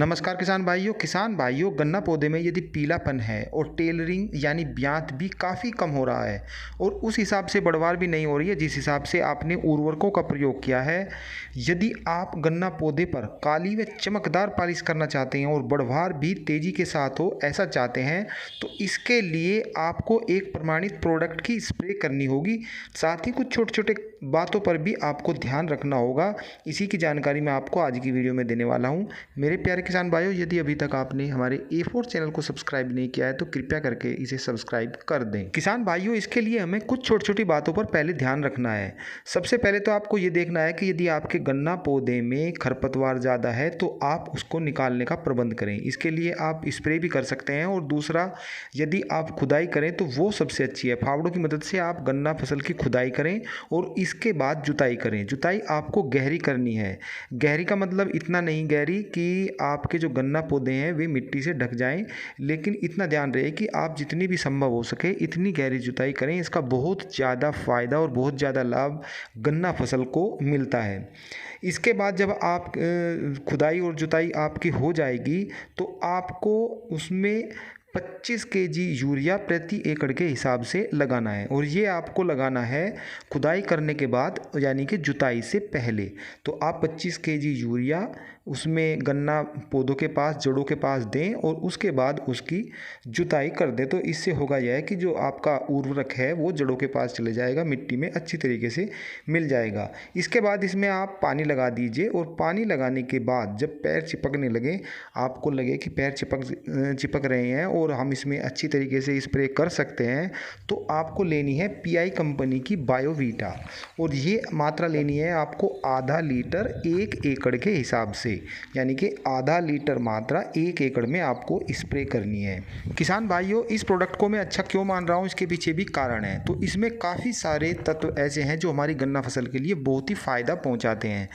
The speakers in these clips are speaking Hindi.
नमस्कार किसान भाइयों गन्ना पौधे में यदि पीलापन है और टेलरिंग यानी ब्यात भी काफ़ी कम हो रहा है और उस हिसाब से बढ़वार भी नहीं हो रही है जिस हिसाब से आपने उर्वरकों का प्रयोग किया है। यदि आप गन्ना पौधे पर काली व चमकदार पालिश करना चाहते हैं और बढ़वार भी तेज़ी के साथ हो ऐसा चाहते हैं तो इसके लिए आपको एक प्रमाणित प्रोडक्ट की स्प्रे करनी होगी। साथ ही कुछ छोटे छोटे बातों पर भी आपको ध्यान रखना होगा। इसी की जानकारी मैं आपको आज की वीडियो में देने वाला हूँ। मेरे प्यारे किसान भाइयों, यदि अभी तक आपने हमारे A4 चैनल को सब्सक्राइब नहीं किया है तो कृपया करके इसे सब्सक्राइब कर दें। किसान भाइयों, इसके लिए हमें कुछ छोटी छोटी बातों पर पहले ध्यान रखना है। सबसे पहले तो आपको ये देखना है कि यदि आपके गन्ना पौधे में खरपतवार ज़्यादा है तो आप उसको निकालने का प्रबंध करें। इसके लिए आप स्प्रे भी कर सकते हैं और दूसरा, यदि आप खुदाई करें तो वो सबसे अच्छी है। फावड़ों की मदद से आप गन्ना फसल की खुदाई करें और इसके बाद जुताई करें। जुताई आपको गहरी करनी है। गहरी का मतलब इतना नहीं गहरी कि आपके जो गन्ना पौधे हैं वे मिट्टी से ढक जाएं, लेकिन इतना ध्यान रहे कि आप जितनी भी संभव हो सके इतनी गहरी जुताई करें। इसका बहुत ज़्यादा फ़ायदा और बहुत ज़्यादा लाभ गन्ना फसल को मिलता है। इसके बाद जब आप खुदाई और जुताई आपकी हो जाएगी तो आपको उसमें 25 केजी यूरिया प्रति एकड़ के हिसाब से लगाना है और ये आपको लगाना है खुदाई करने के बाद यानी कि जुताई से पहले। तो आप 25 केजी यूरिया उसमें गन्ना पौधों के पास, जड़ों के पास दें और उसके बाद उसकी जुताई कर दें। तो इससे होगा यह है कि जो आपका उर्वरक है वो जड़ों के पास चले जाएगा, मिट्टी में अच्छी तरीके से मिल जाएगा। इसके बाद इसमें आप पानी लगा दीजिए और पानी लगाने के बाद जब पैर चिपकने लगे, आपको लगे कि पैर चिपक रहे हैं और हम इसमें अच्छी तरीके से स्प्रे कर सकते हैं, तो आपको लेनी है PI कंपनी की बायोवीटा और ये मात्रा लेनी है आपको आधा लीटर 1 एकड़ के हिसाब से, यानी कि आधा लीटर मात्रा 1 एकड़ में आपको स्प्रे करनी है। किसान भाइयों, इस प्रोडक्ट को मैं अच्छा क्यों मान रहा हूँ, इसके पीछे भी कारण है। तो इसमें काफ़ी सारे तत्व ऐसे हैं जो हमारी गन्ना फसल के लिए बहुत ही फ़ायदा पहुँचाते हैं।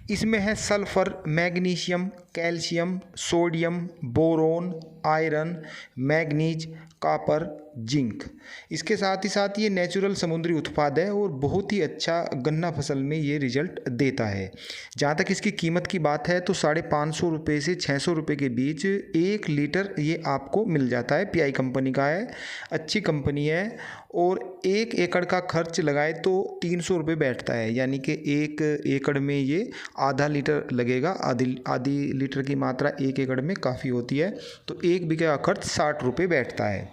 इसमें है sulphur, magnesium, calcium, sodium, boron, iron, manganese, copper, zinc. इसके साथ ही साथ ये नेचुरल समुद्री उत्पाद है और बहुत ही अच्छा गन्ना फसल में ये रिजल्ट देता है। जहाँ तक इसकी कीमत की बात है तो 550 रुपये से 600 रुपये के बीच 1 लीटर ये आपको मिल जाता है। PI कंपनी का है, अच्छी कंपनी है और 1 एकड़ का खर्च लगाए तो 300 रुपये बैठता है, यानी कि 1 एकड़ में ये आधा लीटर लगेगा। आधी लीटर की मात्रा 1 एकड़ में काफ़ी होती है, तो 1 बीघे का खर्च 60 रुपये बैठता है।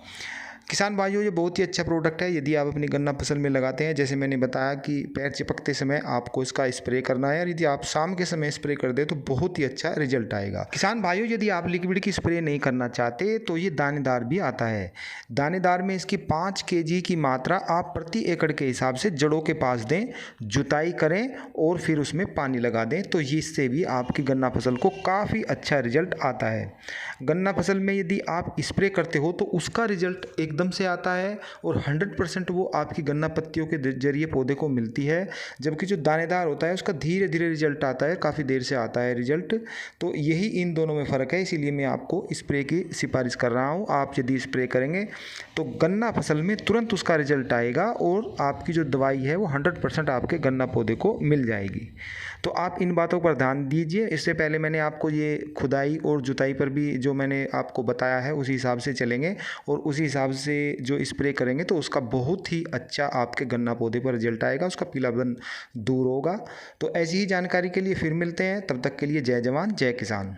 किसान भाइयों, ये बहुत ही अच्छा प्रोडक्ट है। यदि आप अपनी गन्ना फसल में लगाते हैं, जैसे मैंने बताया कि पैर चिपकते समय आपको इसका स्प्रे करना है और यदि आप शाम के समय स्प्रे कर दें तो बहुत ही अच्छा रिजल्ट आएगा। किसान भाइयों, यदि आप लिक्विड की स्प्रे नहीं करना चाहते तो ये दानेदार भी आता है। दानेदार में इसकी 5 केजी की मात्रा आप प्रति एकड़ के हिसाब से जड़ों के पास दें, जुताई करें और फिर उसमें पानी लगा दें, तो इससे भी आपकी गन्ना फसल को काफ़ी अच्छा रिजल्ट आता है। गन्ना फसल में यदि आप स्प्रे करते हो तो उसका रिजल्ट एकदम से आता है और 100% वो आपकी गन्ना पत्तियों के जरिए पौधे को मिलती है, जबकि जो दानेदार होता है उसका धीरे धीरे रिजल्ट आता है, काफ़ी देर से आता है रिजल्ट। तो यही इन दोनों में फ़र्क है, इसीलिए मैं आपको स्प्रे की सिफारिश कर रहा हूँ। आप यदि स्प्रे करेंगे तो गन्ना फसल में तुरंत उसका रिजल्ट आएगा और आपकी जो दवाई है वो 100% आपके गन्ना पौधे को मिल जाएगी। तो आप इन बातों पर ध्यान दीजिए। इससे पहले मैंने आपको ये खुदाई और जुताई पर भी जो मैंने आपको बताया है उसी हिसाब से चलेंगे और उसी हिसाब से जो स्प्रे करेंगे तो उसका बहुत ही अच्छा आपके गन्ना पौधे पर रिजल्ट आएगा, उसका पीलापन दूर होगा। तो ऐसी ही जानकारी के लिए फिर मिलते हैं, तब तक के लिए जय जवान जय किसान।